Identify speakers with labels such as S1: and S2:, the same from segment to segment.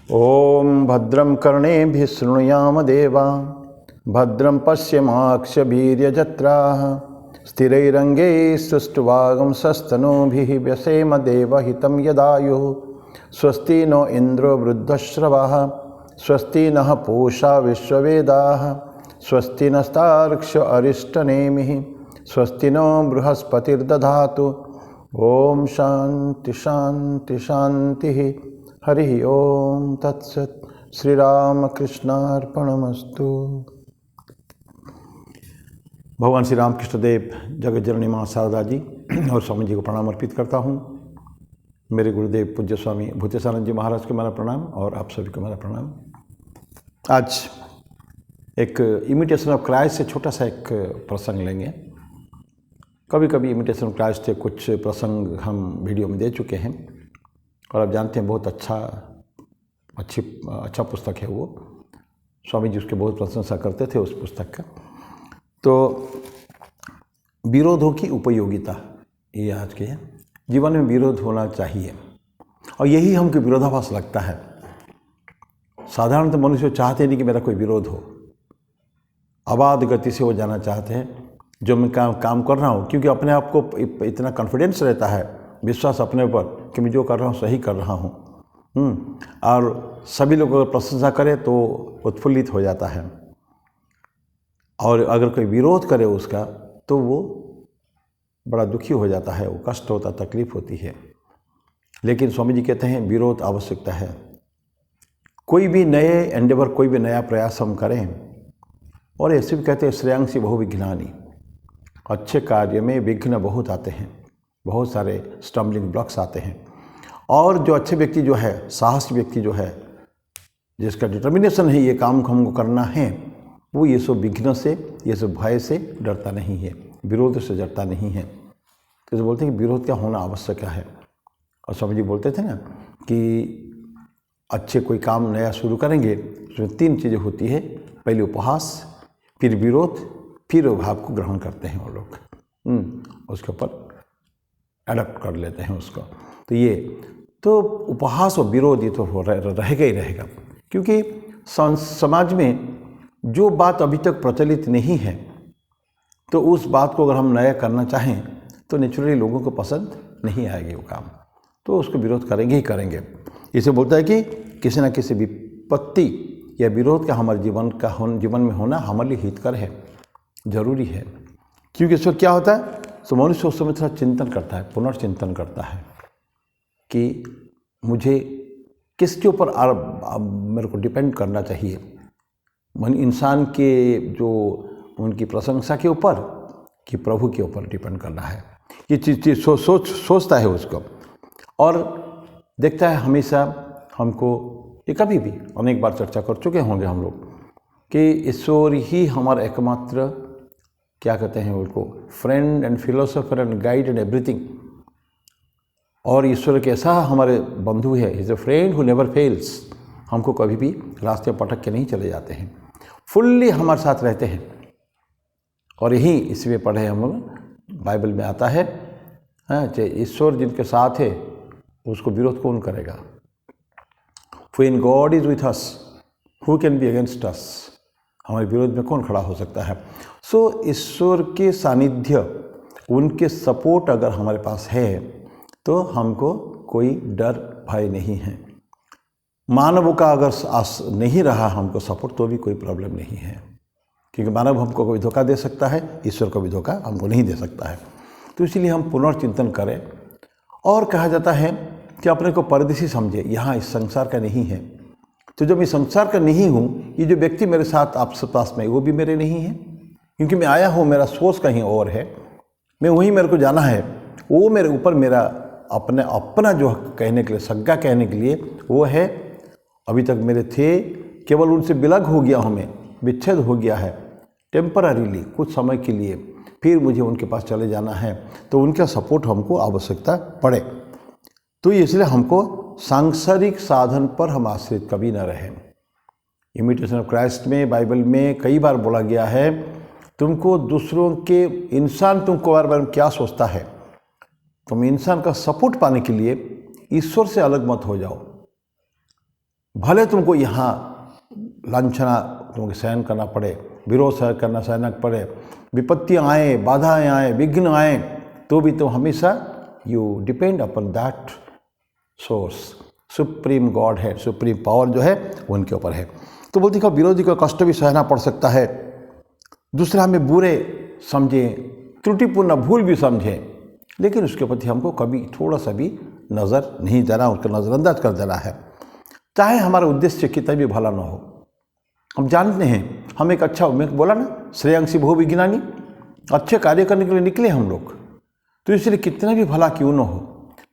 S1: ओम भद्रं कर्णेभिः शृणुयाम देवा भद्रं पश्येमाक्षभिर्यजत्राः स्थिरैरङ्गैः सुष्ठुवागुंसस्तनूभिः व्यसेम देवहितं यदायुः स्वस्ति नो इन्द्रो वृद्धश्रवः स्वस्ति नः पूषा विश्ववेदाः स्वस्ति नस्तार्क्ष्य अरिष्टनेमिः स्वस्ति नो बृहस्पतिर्दधातु। ओम शांति शांति शांति। हरि ओम तत्सत। श्री राम कृष्णार्पणमस्तु। भगवान श्री राम कृष्णदेव जगत जननी माँ शारदा जी और स्वामी जी को प्रणाम अर्पित करता हूँ। मेरे गुरुदेव पूज्य स्वामी भूतेशानंद जी महाराज को मेरा प्रणाम और आप सभी को मेरा प्रणाम। आज एक इमिटेशन ऑफ क्राइस्ट से छोटा सा एक प्रसंग लेंगे। कभी कभी इमिटेशन ऑफ क्राइस्ट के कुछ प्रसंग हम वीडियो में दे चुके हैं और आप जानते हैं बहुत अच्छा पुस्तक है वो। स्वामी जी उसके बहुत प्रशंसा करते थे उस पुस्तक का। तो विरोधों की उपयोगिता ये आज के है। जीवन में विरोध होना चाहिए और यही हमको विरोधाभास लगता है। साधारणतः मनुष्य चाहते नहीं कि मेरा कोई विरोध हो, अबाध गति से वो जाना चाहते हैं जो मैं काम कर रहा हूँ, क्योंकि अपने आप को इतना कॉन्फिडेंस रहता है, विश्वास अपने ऊपर कि मैं जो कर रहा हूँ सही कर रहा हूँ। और सभी लोग अगर प्रशंसा करें तो उत्फुल्लित हो जाता है, और अगर कोई विरोध करे उसका तो वो बड़ा दुखी हो जाता है, वो कष्ट होता, तकलीफ होती है। लेकिन स्वामी जी कहते हैं विरोध आवश्यकता है। कोई भी नए एंडेवर, कोई भी नया प्रयास हम करें, और ऐसे भी कहते हैं श्रेयांसी बहुविघ्नानि, अच्छे कार्य में विघ्न बहुत आते हैं, बहुत सारे स्टम्बलिंग ब्लॉक्स आते हैं। और जो अच्छे व्यक्ति जो है, साहसी व्यक्ति जो है, जिसका डिटर्मिनेशन है ये काम हमको करना है, वो ये सब विघ्न से, ये सब भय से डरता नहीं है, विरोध से डरता नहीं है। तो बोलते हैं कि विरोध क्या होना आवश्यक है। और स्वामी जी बोलते थे ना कि अच्छे कोई काम नया शुरू करेंगे उसमें 3 चीज़ें होती है। पहले उपहास, फिर विरोध, फिर भाव को ग्रहण करते हैं वो लोग, उसके ऊपर एडप्ट कर लेते हैं उसको। तो ये तो उपहास और विरोध ये तो रहेगा ही रहेगा, क्योंकि समाज में जो बात अभी तक प्रचलित नहीं है तो उस बात को अगर हम नया करना चाहें तो नेचुरली लोगों को पसंद नहीं आएगी वो काम, तो उसको विरोध करेंगे ही करेंगे। इसे बोलता है कि किसी न किसी विपत्ति या विरोध का हमारे जीवन में होना हमारे लिए हितकर है, जरूरी है। क्योंकि इसको क्या होता है, तो मनुष्य उस समय थोड़ा चिंतन करता है, पुनर्चिंतन करता है कि मुझे किसके ऊपर मेरे को डिपेंड करना चाहिए। इंसान के जो उनकी प्रशंसा के ऊपर कि प्रभु के ऊपर डिपेंड करना है, ये चीज़ सोचता है उसको, और देखता है हमेशा हमको। ये कभी भी अनेक बार चर्चा कर चुके होंगे हम लोग कि ईश्वर ही हमारा एकमात्र, क्या कहते हैं उनको, friend and philosopher and guide and everything. और ईश्वर के ऐसा हमारे बंधु है, is a friend who never fails. हमको कभी भी रास्ते पटक के नहीं चले जाते हैं, फुल्ली हमारे साथ रहते हैं। और यही इसमें पढ़े हम लोग, बाइबल में आता है, ईश्वर जिनके साथ है उसको विरोध कौन करेगा। When God is with us, who can be against us? हमारे विरोध में कौन खड़ा हो सकता है। सो ईश्वर के सानिध्य, उनके सपोर्ट अगर हमारे पास है तो हमको कोई डर भय नहीं है। मानव का अगर नहीं रहा हमको सपोर्ट तो भी कोई प्रॉब्लम नहीं है, क्योंकि मानव हमको कोई धोखा दे सकता है, ईश्वर को भी धोखा हमको नहीं दे सकता है। तो इसलिए हम पुनर्चिंतन करें। और कहा जाता है कि अपने को परदेशी समझे, यहाँ इस संसार का नहीं है। तो जब मैं संसार का नहीं हूँ, ये जो व्यक्ति मेरे साथ आपके पास में वो भी मेरे नहीं है, क्योंकि मैं आया हूँ, मेरा सोच कहीं और है, मैं वहीं मेरे को जाना है। वो मेरे ऊपर मेरा अपना जो कहने के लिए, सग्गा कहने के लिए वो है। अभी तक मेरे थे, केवल उनसे विलग हो गया हूँ, मैं विच्छेद हो गया है टेम्पररीली, कुछ समय के लिए, फिर मुझे उनके पास चले जाना है। तो उनका सपोर्ट हमको आवश्यकता पड़े। तो इसलिए हमको सांसारिक साधन पर हम आश्रित कभी न रहें। इमिटेशन ऑफ क्राइस्ट में, बाइबल में कई बार बोला गया है, तुमको दूसरों के, इंसान तुमको बार बार क्या सोचता है, तुम इंसान का सपोर्ट पाने के लिए ईश्वर से अलग मत हो जाओ। भले तुमको यहाँ लांछना तुमको सहन करना पड़े, विरोध सहन पड़े, विपत्तियाँ आए, बाधाएँ आए, विघ्न आए, तो भी तुम हमेशा you depend upon that source, supreme God है, सुप्रीम पावर जो है उनके ऊपर है। तो बोलती है विरोधी को कष्ट भी सहना पड़ सकता है, दूसरा हमें बुरे समझें, त्रुटिपूर्ण भूल भी समझें, लेकिन उसके प्रति हमको कभी थोड़ा सा भी नज़र नहीं देना, उसका नज़रअंदाज कर देना है। चाहे हमारा उद्देश्य कितना भी भला ना हो, हम जानते हैं हम एक अच्छा, मैं बोला ना श्रेयांसी बहु विज्ञानी, अच्छे कार्य करने के लिए निकले हम लोग, तो इसलिए कितना भी भला क्यों ना हो,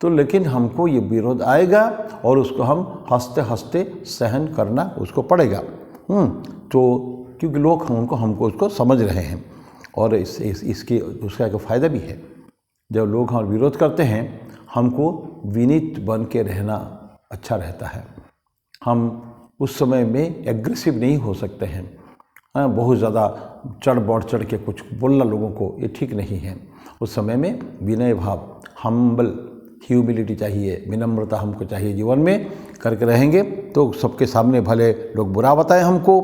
S1: तो लेकिन हमको ये विरोध आएगा और उसको हम हंसते हंसते सहन करना उसको पड़ेगा। तो क्योंकि लोग हमको उसको समझ रहे हैं, और इसके उसका एक फ़ायदा भी है। जब लोग हम विरोध करते हैं, हमको विनीत बन के रहना अच्छा रहता है। हम उस समय में एग्रेसिव नहीं हो सकते हैं, बहुत ज़्यादा बढ़ चढ़ के कुछ बोलना लोगों को ये ठीक नहीं है। उस समय में विनय भाव, हम्बल ह्यूमिलिटी चाहिए, विनम्रता हमको चाहिए जीवन में, करके रहेंगे तो सबके सामने भले लोग बुरा बताएं हमको,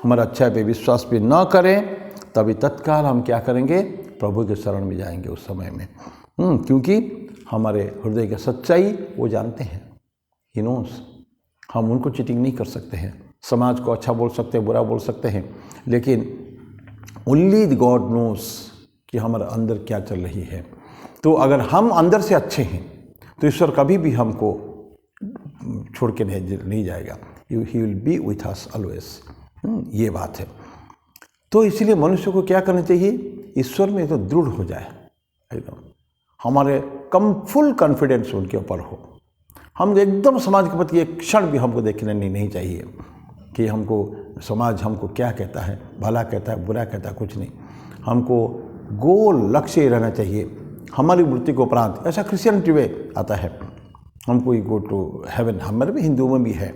S1: हमारा अच्छा पे विश्वास भी ना करें, तभी तत्काल हम क्या करेंगे, प्रभु के शरण में जाएंगे उस समय में। क्योंकि हमारे हृदय की सच्चाई वो जानते हैं, ही नोस। हम उनको चीटिंग नहीं कर सकते हैं, समाज को अच्छा बोल सकते हैं, बुरा बोल सकते हैं, लेकिन ओनली गॉड नोस कि हमारे अंदर क्या चल रही है। तो अगर हम अंदर से अच्छे हैं तो ईश्वर कभी भी हमको छोड़ के नहीं जाएगा, he will be with us always. ये बात है। तो इसलिए मनुष्य को क्या करना चाहिए, ईश्वर में तो दृढ़ हो जाए एकदम, हमारे फुल कॉन्फिडेंस उनके ऊपर हो। हम एकदम समाज के प्रति एक क्षण भी हमको देखना नहीं चाहिए कि हमको समाज हमको क्या कहता है, भला कहता है, बुरा कहता है, कुछ नहीं। हमको गोल लक्ष्य रहना चाहिए हमारी वृत्ति के उपरांत। ऐसा क्रिश्चियनिटी में आता है, हमको गो टू हेवन, हमारे भी हिंदुओं में भी है,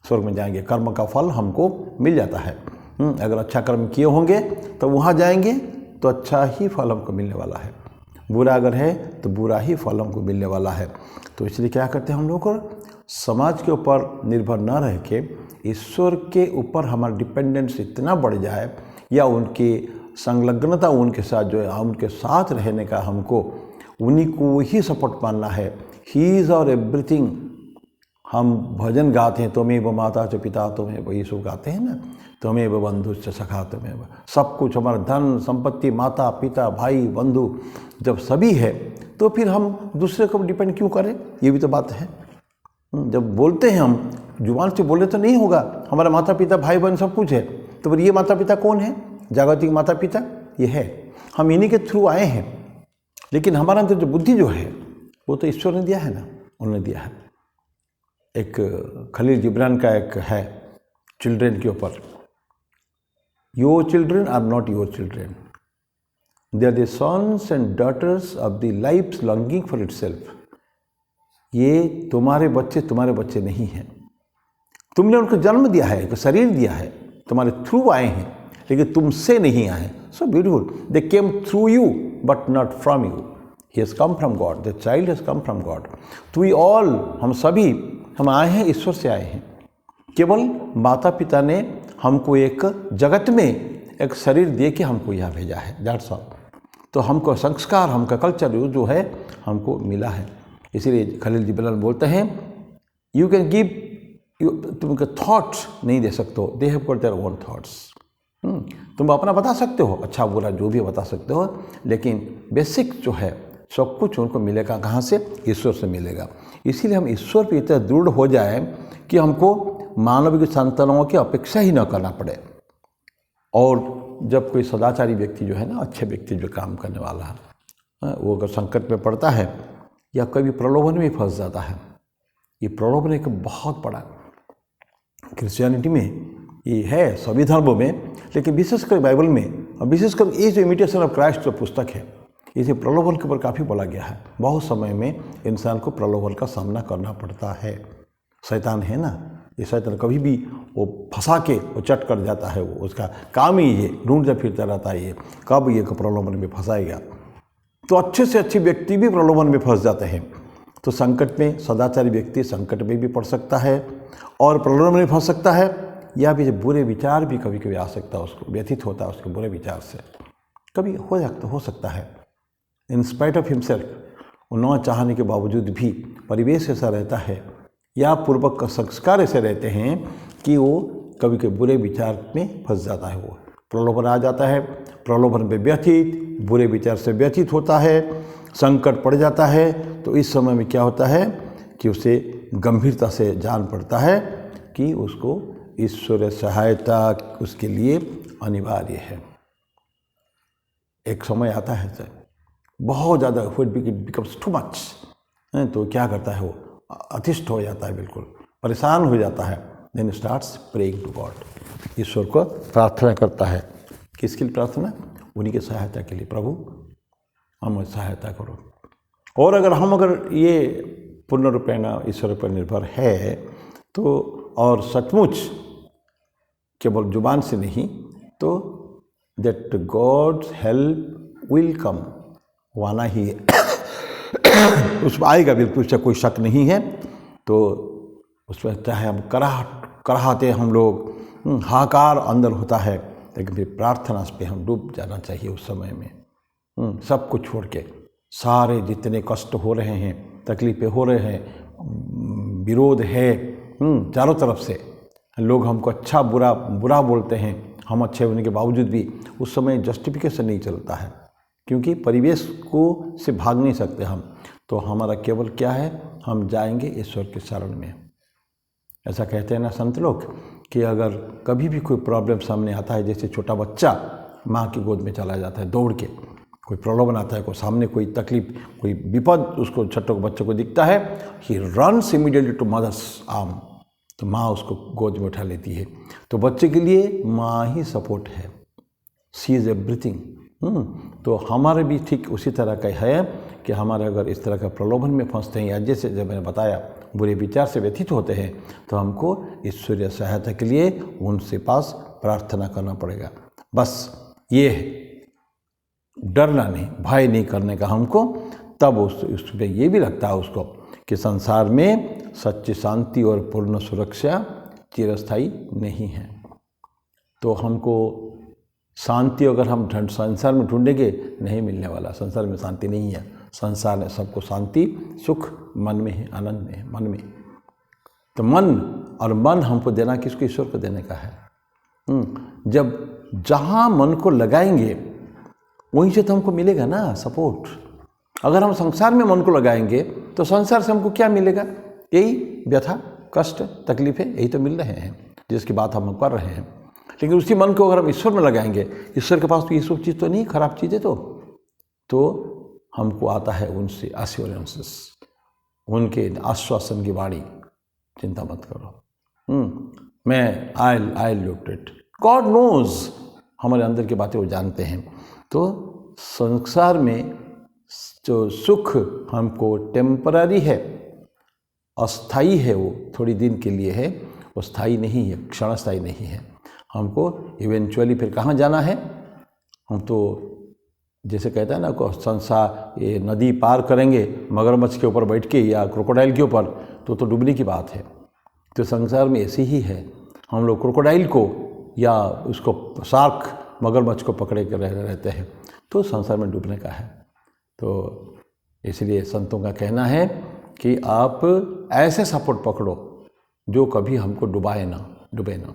S1: स्वर्ग में जाएंगे, कर्म का फल हमको मिल जाता है। अगर अच्छा कर्म किए होंगे तो वहाँ जाएंगे तो अच्छा ही फल हमको मिलने वाला है, बुरा अगर है तो बुरा ही फल हमको मिलने वाला है। तो इसलिए क्या करते हैं हम लोग, समाज के ऊपर निर्भर न रह के ईश्वर के ऊपर हमारा डिपेंडेंस इतना बढ़ जाए, या उनकी संलग्नता उनके साथ जो है, उनके साथ रहने का हमको उन्हीं को ही सपोर्ट मानना है। ही इज़ और एवरीथिंग। हम भजन गाते हैं, तुम्हें माता च पिता तुम्हें, वही सब गाते हैं ना, तुम्हें बंधु च सखा तुम्हें, सब कुछ हमारा धन संपत्ति, माता पिता भाई बंधु जब सभी है, तो फिर हम दूसरे को डिपेंड क्यों करें, ये भी तो बात है। जब बोलते हैं हम जुबान से बोले तो नहीं होगा, हमारा माता पिता भाई बहन सब कुछ है, तो फिर ये माता पिता कौन है, जागतिक माता पिता ये है, हम इन्हीं के थ्रू आए हैं। लेकिन हमारा अंदर जो बुद्धि जो है वो तो ईश्वर ने दिया है ना, उन्होंने दिया है। एक खलील जिब्रान का एक है चिल्ड्रेन के ऊपर, your children are not your children, they are the sons and daughters of the life's longing for itself. ये तुम्हारे बच्चे नहीं हैं, तुमने उनको जन्म दिया है, एक शरीर दिया है, तुम्हारे थ्रू आए हैं, लेकिन तुमसे नहीं आए। So beautiful, they came through you but not from you, he has come from God, the child has come from God. तो वी ऑल, हम सभी हम आए हैं, ईश्वर से आए हैं। केवल माता पिता ने हमको एक जगत में एक शरीर दे के हमको यहाँ भेजा है, दैट्स ऑल। तो हमको संस्कार, हमका कल्चर जो है हमको मिला है। इसीलिए खलील जिब्रान बोलते हैं, यू कैन गिव, तुमको थॉट्स नहीं दे सकते हो, they have got their own thoughts. तुम अपना बता सकते हो, अच्छा बुरा जो भी बता सकते हो, लेकिन बेसिक जो है सब कुछ उनको मिलेगा कहाँ से, ईश्वर से मिलेगा। इसीलिए हम ईश्वर पे इतना दृढ़ हो जाए कि हमको मानव की संतानों की अपेक्षा ही न करना पड़े। और जब कोई सदाचारी व्यक्ति जो है ना, अच्छे व्यक्ति जो काम करने वाला है, वो अगर संकट में पड़ता है या कभी प्रलोभन में फंस जाता है, ये प्रलोभन एक बहुत बड़ा क्रिश्चियनिटी में ये है, सभी धर्मों में, लेकिन विशेषकर बाइबल में, और विशेषकर ये जो इमिटेशन ऑफ क्राइस्ट जो पुस्तक है, इसे प्रलोभन के ऊपर काफ़ी बोला गया है। बहुत समय में इंसान को प्रलोभन का सामना करना पड़ता है। शैतान है ना, ये शैतान कभी भी वो फंसा के वो चट कर जाता है, वो उसका काम ही ये ढूंढता फिरता रहता है, ये कब ये प्रलोभन में फंसाएगा। तो अच्छे से अच्छे व्यक्ति भी प्रलोभन में फंस जाते हैं। तो संकट में सदाचारी व्यक्ति संकट में भी पड़ सकता है और प्रलोभन में फंस सकता है, या भी बुरे विचार भी कभी कभी आ सकता है, उसको व्यथित होता है उसके बुरे विचार से, कभी हो सकता है। इन स्पाइट ऑफ हिमसेल्फ, न चाहने के बावजूद भी परिवेश ऐसा रहता है या पूर्वक का संस्कार ऐसे रहते हैं कि वो कभी कभी बुरे विचार में फंस जाता है, वो प्रलोभन आ जाता है, प्रलोभन में व्यथित, बुरे विचार से व्यथित होता है, संकट पड़ जाता है। तो इस समय में क्या होता है कि उसे गंभीरता से जान पड़ता है कि उसको ईश्वरीय सहायता उसके लिए अनिवार्य है। एक समय आता है सर, बहुत ज़्यादा बिकम्स टू मच, तो क्या करता है वो अतिष्ठ हो जाता है, बिल्कुल परेशान हो जाता है। Then starts praying to God, ईश्वर को प्रार्थना करता है। किसके लिए प्रार्थना? उन्हीं की सहायता के लिए, प्रभु हम सहायता करो। और अगर ये पूर्ण रूपेण ईश्वर पर निर्भर है तो, और सचमुच केवल जुबान से नहीं, तो that God's help will come, वो आना ही है उसमें आएगा, बिल्कुल उससे कोई शक नहीं है। तो उसमें चाहे हम कराहते हम लोग, हाहाकार अंदर होता है, लेकिन फिर प्रार्थना पे हम डूब जाना चाहिए उस समय में। सब कुछ छोड़ के, सारे जितने कष्ट हो रहे हैं, तकलीफ़ें हो रहे हैं, विरोध है चारों तरफ से, लोग हमको अच्छा बुरा बोलते हैं, हम अच्छे होने के बावजूद भी उस समय जस्टिफिकेशन नहीं चलता है, क्योंकि परिवेश को से भाग नहीं सकते हम। तो हमारा केवल क्या है, हम जाएंगे ईश्वर के शरण में। ऐसा कहते हैं ना संत लोग कि अगर कभी भी कोई प्रॉब्लम सामने आता है, जैसे छोटा बच्चा माँ की गोद में चला जाता है दौड़ के, कोई प्रॉब्लम आता है, कोई सामने कोई तकलीफ, कोई विपद उसको छोटे बच्चे को दिखता है, he runs immediately to mother's arm, तो माँ उसको गोद में उठा लेती है। तो बच्चे के लिए माँ ही सपोर्ट है, शी इज़ एवरीथिंग। तो हमारे भी ठीक उसी तरह का है कि हमारे अगर इस तरह का प्रलोभन में फंसते हैं, या जैसे जब मैंने बताया बुरे विचार से व्यथित होते हैं, तो हमको ईश्वरीय सहायता के लिए उनसे पास प्रार्थना करना पड़ेगा। बस ये है, डरना नहीं, भय नहीं करने का हमको। तब उसमें ये भी लगता है उसको कि संसार में सच्ची शांति और पूर्ण सुरक्षा चिरस्थायी नहीं है। तो हमको शांति अगर हम संसार में ढूंढेंगे, नहीं मिलने वाला। संसार में शांति नहीं है, संसार में सबको शांति सुख मन में है, आनंद में है, मन में। तो मन हमको देना किसको? ईश्वर को देने का है। जब जहाँ मन को लगाएंगे वहीं से तो हमको मिलेगा ना सपोर्ट। अगर हम संसार में मन को लगाएंगे तो संसार से हमको क्या मिलेगा? यही व्यथा, कष्ट, तकलीफें, यही तो मिल रहे हैं जिसकी बात हम कर रहे हैं। लेकिन उसी मन को अगर हम ईश्वर में लगाएंगे, ईश्वर के पास तो ये सब चीज़ तो नहीं, खराब चीज़ें तो हमको आता है उनसे एश्योरेंसेस, उनके आश्वासन की वाणी, चिंता मत करो, मैं I look it, God knows, हमारे अंदर की बातें वो जानते हैं। तो संसार में जो सुख हमको टेम्पररी है, अस्थाई है, वो थोड़ी दिन के लिए है, वो स्थायी नहीं है, क्षणस्थायी नहीं है। हमको इवेंचुअली फिर कहाँ जाना है? हम तो जैसे कहते हैं ना को संसार, ये नदी पार करेंगे मगरमच्छ के ऊपर बैठ के या क्रोकोडाइल के ऊपर, तो डूबने की बात है। तो संसार में ऐसे ही है, हम लोग क्रोकोडाइल को या उसको शार्क मगरमच्छ को पकड़े कर रहते हैं, तो संसार में डूबने का है। तो इसलिए संतों का कहना है कि आप ऐसे सपोर्ट पकड़ो जो कभी हमको डुबे ना।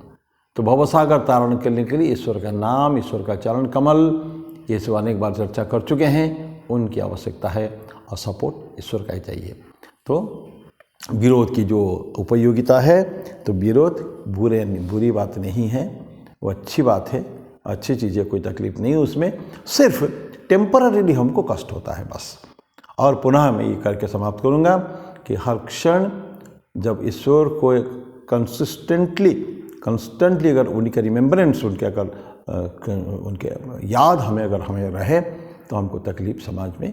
S1: तो भवसागर तारण करने के लिए ईश्वर का नाम, ईश्वर का चरण कमल, ये सब अनेक बार चर्चा कर चुके हैं, उनकी आवश्यकता है और सपोर्ट ईश्वर का ही चाहिए। तो विरोध की जो उपयोगिता है, तो विरोध बुरी बात नहीं है, वो अच्छी बात है, अच्छी चीज़ें, कोई तकलीफ नहीं है उसमें, सिर्फ टेम्पररीली हमको कष्ट होता है बस। और पुनः मैं ये करके समाप्त करूँगा कि हर क्षण जब ईश्वर को कंस्टेंटली अगर उनके रिमेम्बरेंस, उनके याद हमें रहे, तो हमको तकलीफ समाज में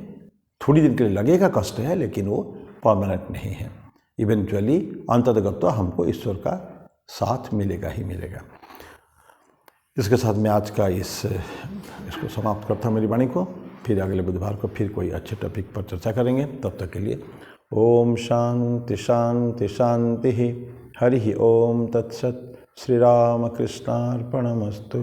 S1: थोड़ी दिन के लिए लगेगा, कष्ट है, लेकिन वो परमानेंट नहीं है। इवेंचुअली अंततः तो हमको ईश्वर का साथ मिलेगा ही मिलेगा। इसके साथ मैं आज का इसको समाप्त करता हूँ मेरी वाणी को। फिर अगले बुधवार को फिर कोई अच्छे टॉपिक पर चर्चा करेंगे। तब तक के लिए ओम शांति शांति शांति। हरि ओम तत्सत। श्री राम कृष्णार्पणमस्तु।